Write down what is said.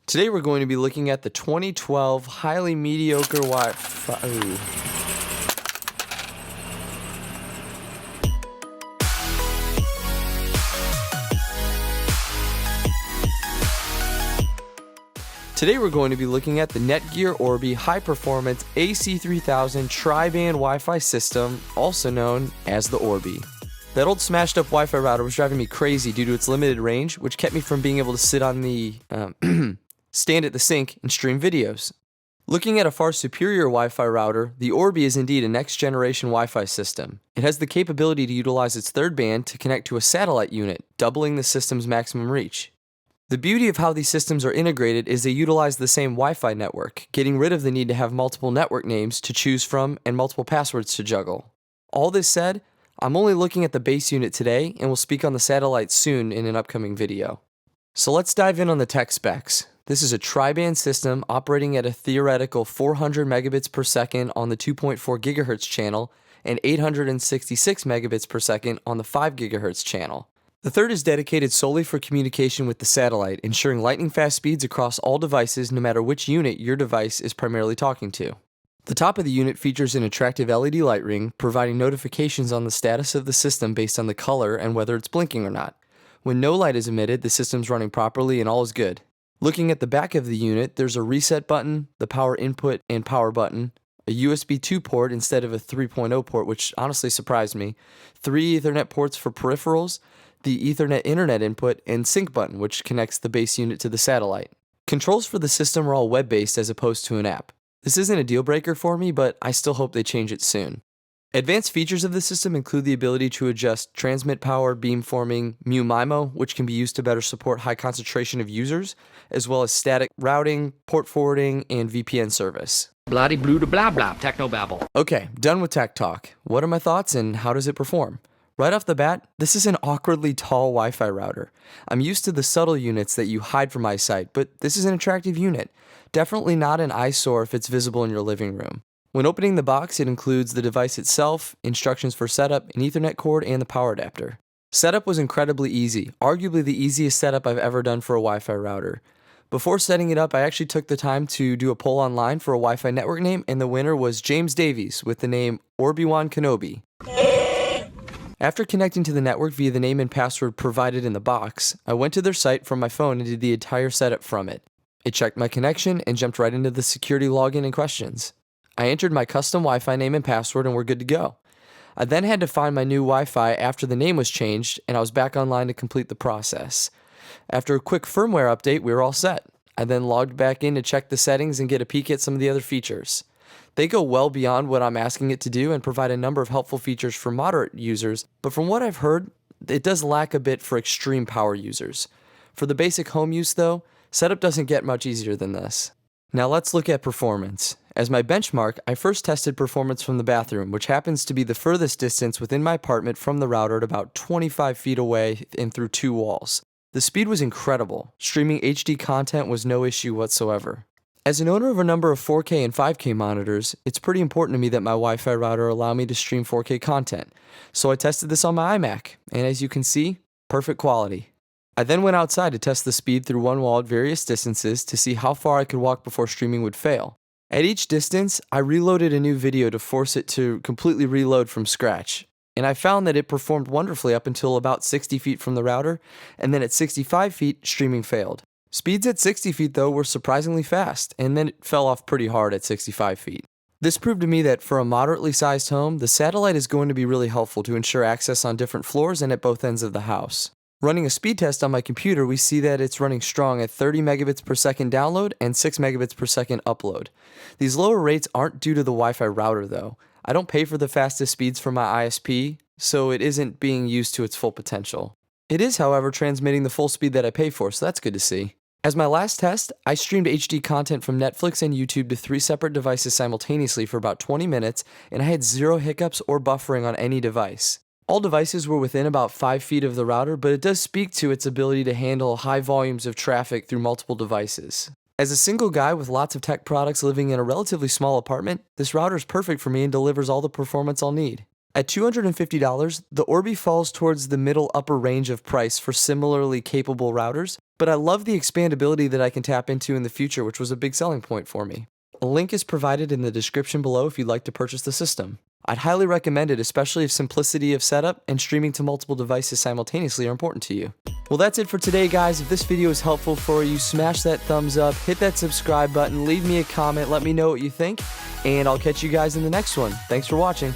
Today we're going to be looking at the 2012 highly mediocre Wi-Fi. Today we're going to be looking at the Netgear Orbi high-performance AC3000 tri-band Wi-Fi system, also known as the Orbi. That old smashed-up Wi-Fi router was driving me crazy due to its limited range, which kept me from being able to sit on the stand at the sink and stream videos. Looking at a far superior Wi-Fi router, the Orbi is indeed a next-generation Wi-Fi system. It has the capability to utilize its third band to connect to a satellite unit, doubling the system's maximum reach. The beauty of how these systems are integrated is they utilize the same Wi-Fi network, getting rid of the need to have multiple network names to choose from and multiple passwords to juggle. All this said, I'm only looking at the base unit today, and we'll speak on the satellite soon in an upcoming video. So let's dive in on the tech specs. This is a tri-band system operating at a theoretical 400 megabits per second on the 2.4 gigahertz channel and 866 megabits per second on the 5 gigahertz channel. The third is dedicated solely for communication with the satellite, ensuring lightning-fast speeds across all devices no matter which unit your device is primarily talking to. The top of the unit features an attractive LED light ring, providing notifications on the status of the system based on the color and whether it's blinking or not. When no light is emitted, the system's running properly and all is good. Looking at the back of the unit, there's a reset button, the power input and power button, a USB 2 port instead of a 3.0 port, which honestly surprised me, 3 Ethernet ports for peripherals, the Ethernet internet input, and sync button, which connects the base unit to the satellite. Controls for the system are all web-based as opposed to an app. This isn't a deal breaker for me, but I still hope they change it soon. Advanced features of the system include the ability to adjust transmit power, beamforming, MIMO, which can be used to better support high concentration of users, as well as static routing, port forwarding, and VPN service. Bloody blue to blah blah, technobabble. Okay, done with tech talk. What are my thoughts and how does it perform? Right off the bat, this is an awkwardly tall Wi-Fi router. I'm used to the subtle units that you hide from eyesight, but this is an attractive unit. Definitely not an eyesore if it's visible in your living room. When opening the box, it includes the device itself, instructions for setup, an Ethernet cord, and the power adapter. Setup was incredibly easy, arguably the easiest setup I've ever done for a Wi-Fi router. Before setting it up, I actually took the time to do a poll online for a Wi-Fi network name, and the winner was James Davies with the name Obi-Wan Kenobi. After connecting to the network via the name and password provided in the box, I went to their site from my phone and did the entire setup from it. It checked my connection and jumped right into the security login and questions. I entered my custom Wi-Fi name and password and we're good to go. I then had to find my new Wi-Fi after the name was changed and I was back online to complete the process. After a quick firmware update, we were all set. I then logged back in to check the settings and get a peek at some of the other features. They go well beyond what I'm asking it to do and provide a number of helpful features for moderate users, but from what I've heard, it does lack a bit for extreme power users. For the basic home use though, setup doesn't get much easier than this. Now let's look at performance. As my benchmark, I first tested performance from the bathroom, which happens to be the furthest distance within my apartment from the router at about 25 feet away and through 2 walls. The speed was incredible. Streaming HD content was no issue whatsoever. As an owner of a number of 4K and 5K monitors, it's pretty important to me that my Wi-Fi router allow me to stream 4K content. So I tested this on my iMac, and as you can see, perfect quality. I then went outside to test the speed through one wall at various distances to see how far I could walk before streaming would fail. At each distance, I reloaded a new video to force it to completely reload from scratch. And I found that it performed wonderfully up until about 60 feet from the router, and then at 65 feet, streaming failed. Speeds at 60 feet though were surprisingly fast, and then it fell off pretty hard at 65 feet. This proved to me that for a moderately sized home, the satellite is going to be really helpful to ensure access on different floors and at both ends of the house. Running a speed test on my computer, we see that it's running strong at 30 megabits per second download and 6 megabits per second upload. These lower rates aren't due to the Wi-Fi router though. I don't pay for the fastest speeds for my ISP, so it isn't being used to its full potential. It is, however, transmitting the full speed that I pay for, so that's good to see. As my last test, I streamed HD content from Netflix and YouTube to 3 separate devices simultaneously for about 20 minutes, and I had 0 hiccups or buffering on any device. All devices were within about 5 feet of the router, but it does speak to its ability to handle high volumes of traffic through multiple devices. As a single guy with lots of tech products living in a relatively small apartment, this router is perfect for me and delivers all the performance I'll need. At $250, the Orbi falls towards the middle upper range of price for similarly capable routers, but I love the expandability that I can tap into in the future, which was a big selling point for me. A link is provided in the description below if you'd like to purchase the system. I'd highly recommend it, especially if simplicity of setup and streaming to multiple devices simultaneously are important to you. Well, that's it for today, guys. If this video is helpful for you, smash that thumbs up, hit that subscribe button, leave me a comment, let me know what you think, and I'll catch you guys in the next one. Thanks for watching.